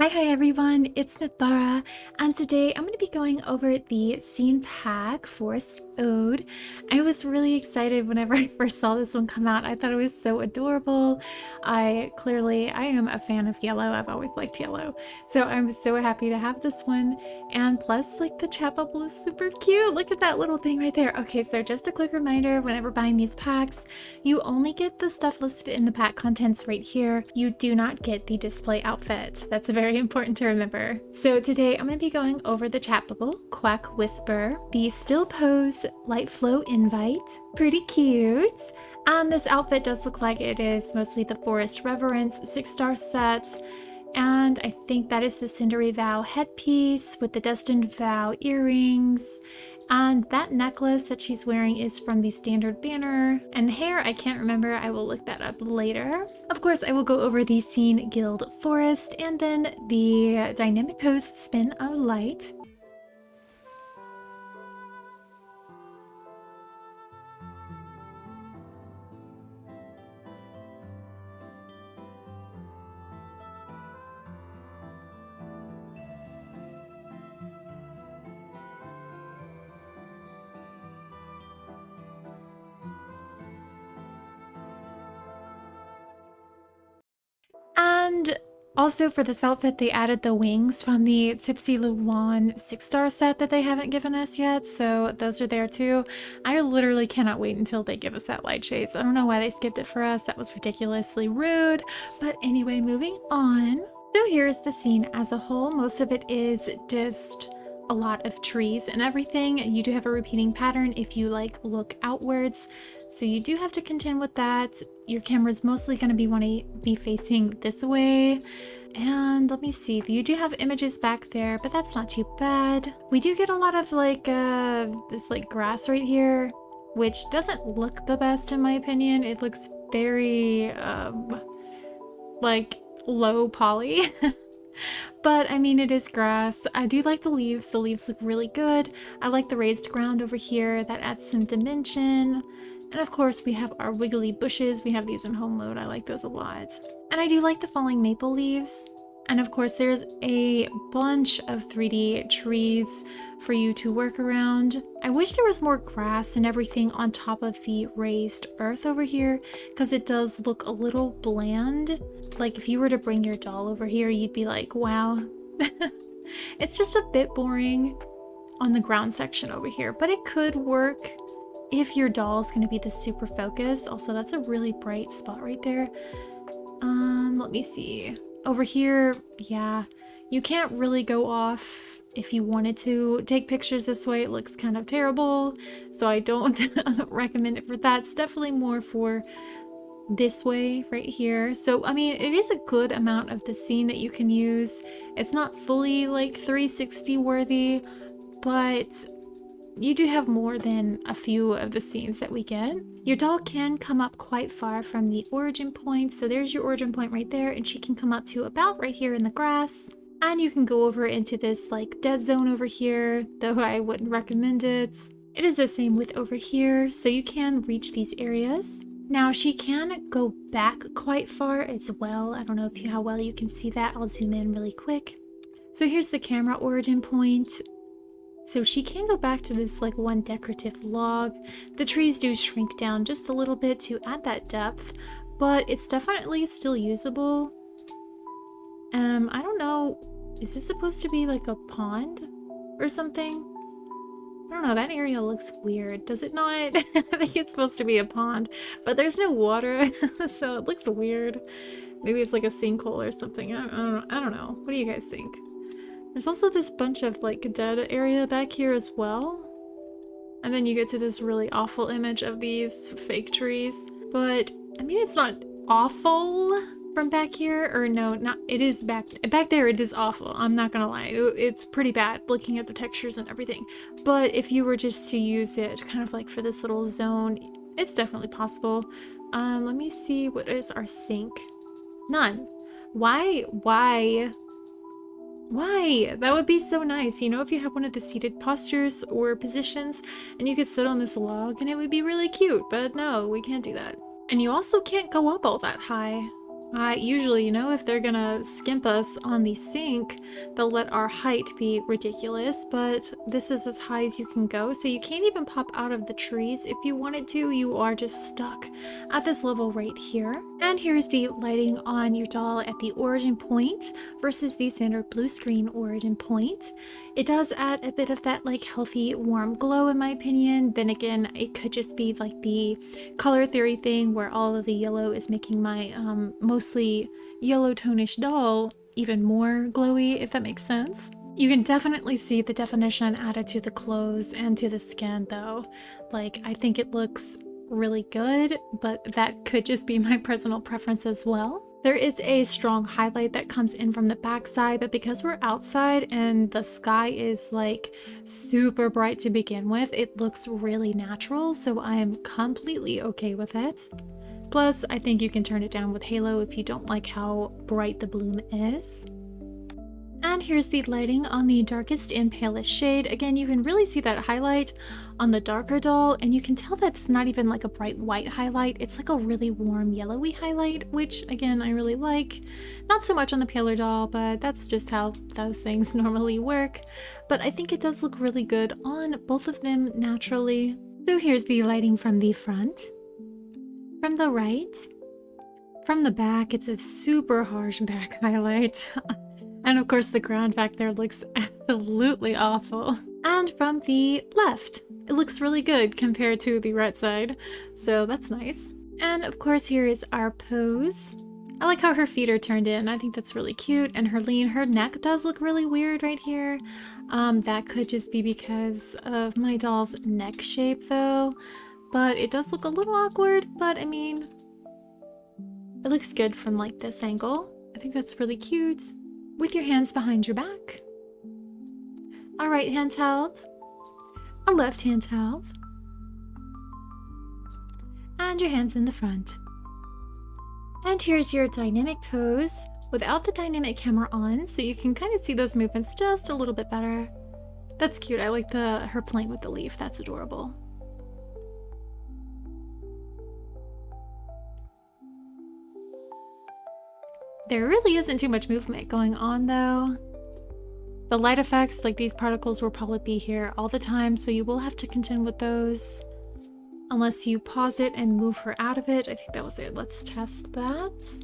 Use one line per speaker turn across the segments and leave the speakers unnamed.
Hi everyone, it's Nathara, and today I'm going to be going over the Scene Pack Forest Ode. I was really excited whenever I first saw this one come out. I thought it was so adorable. I am a fan of yellow. I've always liked yellow. So I'm so happy to have this one. And plus, like, the chat bubble is super cute. Look at that little thing right there. Okay, so just a quick reminder, whenever buying these packs, you only get the stuff listed in the pack contents right here. You do not get the display outfit. That's very important to remember. So today I'm going to be going over the chat bubble, Quack Whisper, the Still Pose Lightflow Invite. Pretty cute. And this outfit does look like it is mostly the Forest Reverence 6-star set. And I think that is the Cindery Vow headpiece with the Destined Vow earrings. And that necklace that she's wearing is from the standard banner. And the hair, I can't remember. I will look that up later. Of course, I will go over the Scene Gild Forest and then the Dynamic Pose Spin of Light. And also for this outfit, they added the wings from the Tipsy Luan 6-star set that they haven't given us yet, so those are there too. I literally cannot wait until they give us that light chase. I don't know why they skipped it for us. That was ridiculously rude. But anyway, moving on. So here's the scene as a whole. Most of it is just a lot of trees and everything. You do have a repeating pattern if you look outwards, so you do have to contend with that. Your camera's mostly going to be facing this way. And let me see, you do have images back there, but that's not too bad. We do get a lot of this grass right here, which doesn't look the best in my opinion. It looks very low poly. But I mean, it is grass. I do like the leaves. The leaves look really good. I like the raised ground over here. That adds some dimension. And of course, we have our wiggly bushes. We have these in home mode. I like those a lot. And I do like the falling maple leaves. And of course, there's a bunch of 3D trees for you to work around. I wish there was more grass and everything on top of the raised earth over here, because it does look a little bland. Like if you were to bring your doll over here, you'd be like, wow. It's just a bit boring on the ground section over here, but it could work if your doll is going to be the super focus. Also, that's a really bright spot right there. Let me see. Over here, yeah, you can't really go off if you wanted to take pictures this way. It looks kind of terrible, so I don't recommend it for that. It's definitely more for this way right here. So I mean, it is a good amount of the scene that you can use. It's not fully 360 worthy, but you do have more than a few of the scenes that we get. Your doll can come up quite far from the origin point. So there's your origin point right there, and she can come up to about right here in the grass. And you can go over into this dead zone over here, though I wouldn't recommend it. It is the same with over here, so you can reach these areas. Now she can go back quite far as well. I don't know how well you can see that. I'll zoom in really quick. So here's the camera origin point. So she can go back to this one decorative log. The trees do shrink down just a little bit to add that depth, but it's definitely still usable. I don't know, is this supposed to be a pond or something? I don't know, that area looks weird, does it not? I think it's supposed to be a pond, but there's no water, so it looks weird. Maybe it's like a sinkhole or something. I don't know. What do you guys think? There's also this bunch of dead area back here as well. And then you get to this really awful image of these fake trees. But I mean, it's not awful from back here, or no, not, it is back there. It is awful. I'm not gonna lie. It's pretty bad looking at the textures and everything. But if you were just to use it kind of for this little zone, it's definitely possible. Let me see, what is our sink? None. Why? That would be so nice, you know, if you have one of the seated postures or positions and you could sit on this log and it would be really cute, but no, we can't do that. And you also can't go up all that high. Usually, you know, if they're gonna skimp us on the sink, they'll let our height be ridiculous, but this is as high as you can go, so you can't even pop out of the trees. If you wanted to, you are just stuck at this level right here. And here's the lighting on your doll at the origin point versus the standard blue screen origin point. It does add a bit of that like healthy warm glow in my opinion. Then again, it could just be like the color theory thing where all of the yellow is making my mostly yellow tonish doll even more glowy, if that makes sense. You can definitely see the definition added to the clothes and to the skin though. Like, I think it looks really good, but that could just be my personal preference as well. There is a strong highlight that comes in from the backside, but because we're outside and the sky is like super bright to begin with, it looks really natural, so I am completely okay with it. Plus, I think you can turn it down with halo if you don't like how bright the bloom is. And here's the lighting on the darkest and palest shade. Again, you can really see that highlight on the darker doll, and you can tell that it's not even like a bright white highlight. It's like a really warm yellowy highlight, which again, I really like. Not so much on the paler doll, but that's just how those things normally work. But I think it does look really good on both of them naturally. So here's the lighting from the front. From the right. From the back, it's a super harsh back highlight. And of course the ground back there looks absolutely awful. And from the left, it looks really good compared to the right side, so that's nice. And of course here is our pose. I like how her feet are turned in. I think that's really cute. And her neck does look really weird right here. That could just be because of my doll's neck shape though. But it does look a little awkward, but I mean, it looks good from like this angle. I think that's really cute. With your hands behind your back. A right hand held, a left hand held, and your hands in the front. And here's your dynamic pose without the dynamic camera on, so you can kind of see those movements just a little bit better. That's cute. I like her playing with the leaf. That's adorable. There really isn't too much movement going on though. The light effects, like these particles, will probably be here all the time, so you will have to contend with those unless you pause it and move her out of it. I think that was it. Let's test that.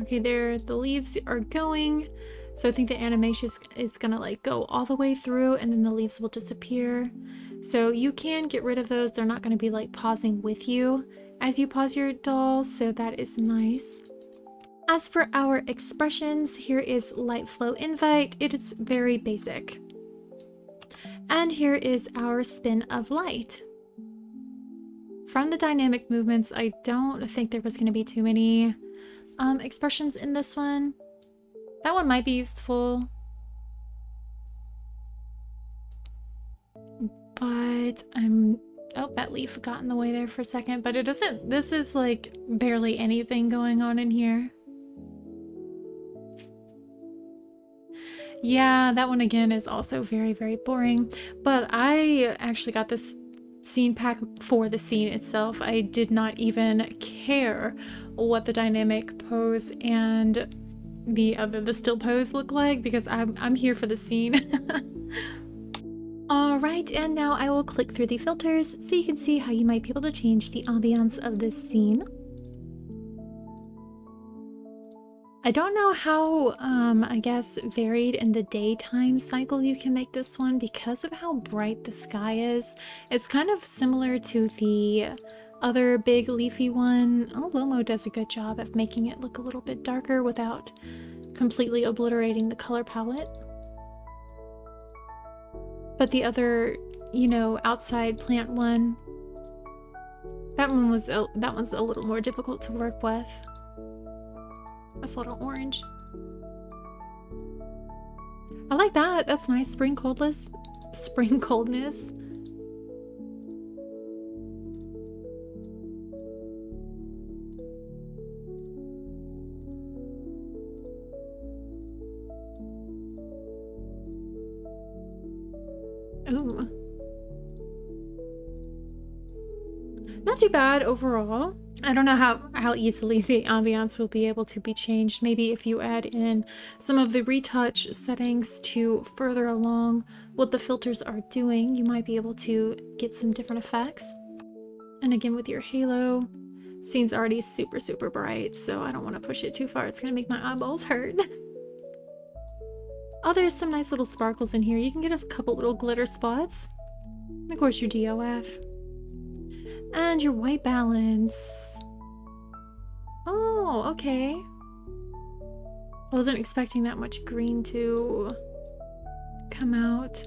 Okay, there the leaves are going. So I think the animation is gonna like go all the way through and then the leaves will disappear. So you can get rid of those. They're not gonna be like pausing with you as you pause your doll, so that is nice. As for our expressions, here is Lightflow Invite. It is very basic. And here is our spin of light. From the dynamic movements, I don't think there was going to be too many expressions in this one. That one might be useful. But oh, that leaf got in the way there for a second, but it doesn't, this is like barely anything going on in here. Yeah, that one again is also very, very boring, but I actually got this scene pack for the scene itself. I did not even care what the dynamic pose and the still pose look like because I'm here for the scene. Alright, and now I will click through the filters so you can see how you might be able to change the ambiance of this scene. I don't know how, I guess, varied in the daytime cycle you can make this one because of how bright the sky is. It's kind of similar to the other big leafy one. Oh, Lomo does a good job of making it look a little bit darker without completely obliterating the color palette. But the other, you know, outside plant one, that one's a little more difficult to work with. That's a little orange. I like that. That's nice. Spring coldness. Spring coldness. Ooh. Not too bad overall. I don't know how easily the ambiance will be able to be changed. Maybe if you add in some of the retouch settings to further along what the filters are doing, you might be able to get some different effects. And again, with your halo, scene's already super, super bright, so I don't want to push it too far. It's gonna make my eyeballs hurt. Oh, there's some nice little sparkles in here. You can get a couple little glitter spots. And of course, your DOF. And your white balance. Oh, okay. I wasn't expecting that much green to come out.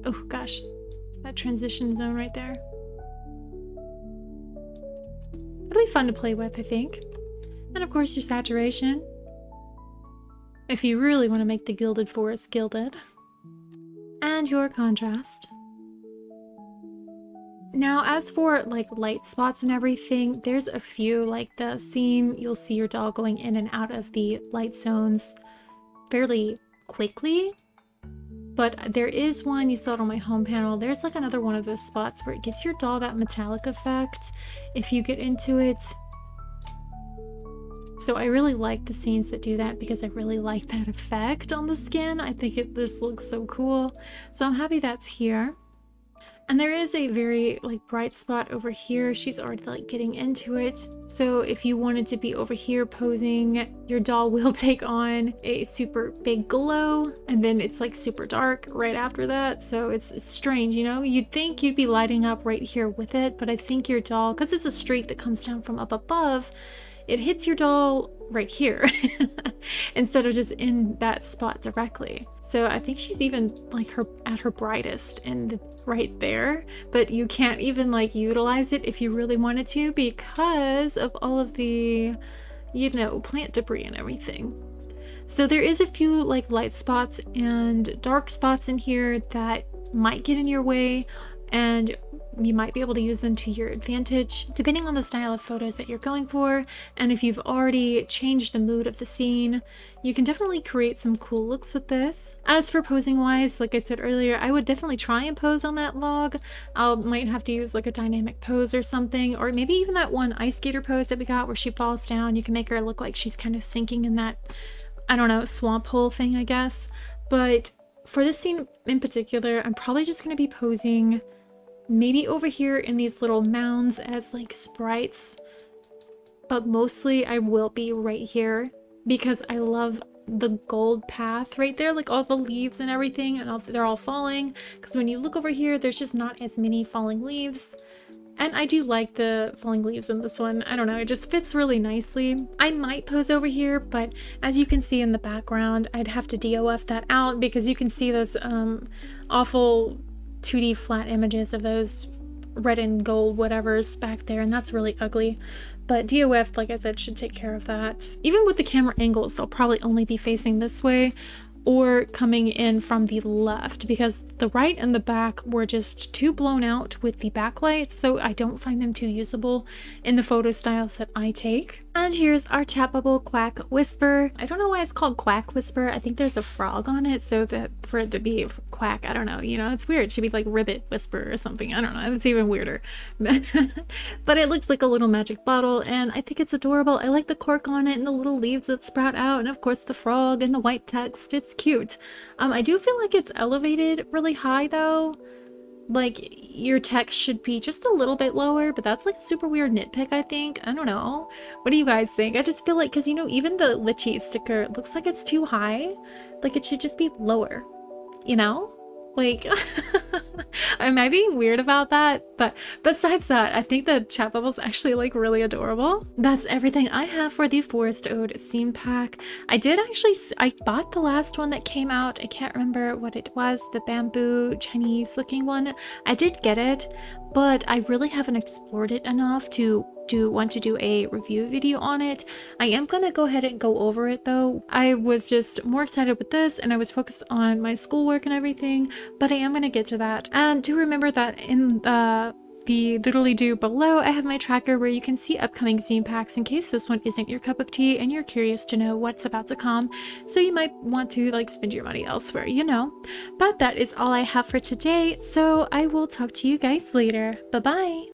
Oh gosh, that transition zone right there. It'll be fun to play with, I think. And of course your saturation. If you really want to make the gilded forest gilded. And your contrast. Now, as for like light spots and everything, there's a few, like the scene, you'll see your doll going in and out of the light zones fairly quickly. But there is one, you saw it on my home panel, there's like another one of those spots where it gives your doll that metallic effect if you get into it. So I really like the scenes that do that because I really like that effect on the skin. I think this looks so cool. So I'm happy that's here. And there is a very like bright spot over here. She's already like getting into it. So if you wanted to be over here posing, your doll will take on a super big glow, and then it's like super dark right after that. So it's strange, you know? You'd think you'd be lighting up right here with it, but I think your doll, because it's a streak that comes down from up above, it hits your doll right here instead of just in that spot directly. So I think she's even like at her brightest and right there, but you can't even like utilize it if you really wanted to because of all of the, you know, plant debris and everything. So there is a few like light spots and dark spots in here that might get in your way, and you might be able to use them to your advantage depending on the style of photos that you're going for. And if you've already changed the mood of the scene, you can definitely create some cool looks with this. As for posing wise, like I said earlier, I would definitely try and pose on that log. I might have to use like a dynamic pose or something, or maybe even that one ice skater pose that we got where she falls down. You can make her look like she's kind of sinking in that, I don't know, swamp hole thing, I guess. But for this scene in particular, I'm probably just going to be posing maybe over here in these little mounds as like sprites, but mostly I will be right here because I love the gold path right there, like all the leaves and everything, and they're all falling, because when you look over here there's just not as many falling leaves. And I do like the falling leaves in this one. I don't know, it just fits really nicely. I might pose over here, but as you can see in the background, I'd have to DOF that out because you can see those awful 2D flat images of those red and gold whatever's back there, and that's really ugly. But DOF, like I said, should take care of that. Even with the camera angles, I'll probably only be facing this way or coming in from the left because the right and the back were just too blown out with the backlight, so I don't find them too usable in the photo styles that I take. And here's our chat bubble, Quack Whisper. I don't know why it's called Quack Whisper. I think there's a frog on it, so that for it to be quack, I don't know, you know, it's weird. It should be like Ribbit Whisper or something. I don't know, it's even weirder. But it looks like a little magic bottle, and I think it's adorable. I like the cork on it and the little leaves that sprout out, and of course the frog and the white text. It's cute. I do feel like it's elevated really high though. Like your text should be just a little bit lower, but that's like a super weird nitpick, I think. I don't know. What do you guys think? I just feel like, because you know, even the Litchi sticker looks like it's too high. Like it should just be lower, you know? Like, am I being weird about that? But besides that, I think the chat bubble's actually like really adorable. That's everything I have for the Forest Ode scene pack. I bought the last one that came out. I can't remember what it was, the bamboo Chinese looking one. I did get it, but I really haven't explored it enough to want to do a review video on it. I am gonna go ahead and go over it though. I was just more excited with this and I was focused on my schoolwork and everything, but I am gonna get to that. And do remember that in the the doodly-doo below, I have my tracker where you can see upcoming zine packs in case this one isn't your cup of tea and you're curious to know what's about to come. So you might want to like spend your money elsewhere, you know. But that is all I have for today. So I will talk to you guys later. Bye-bye.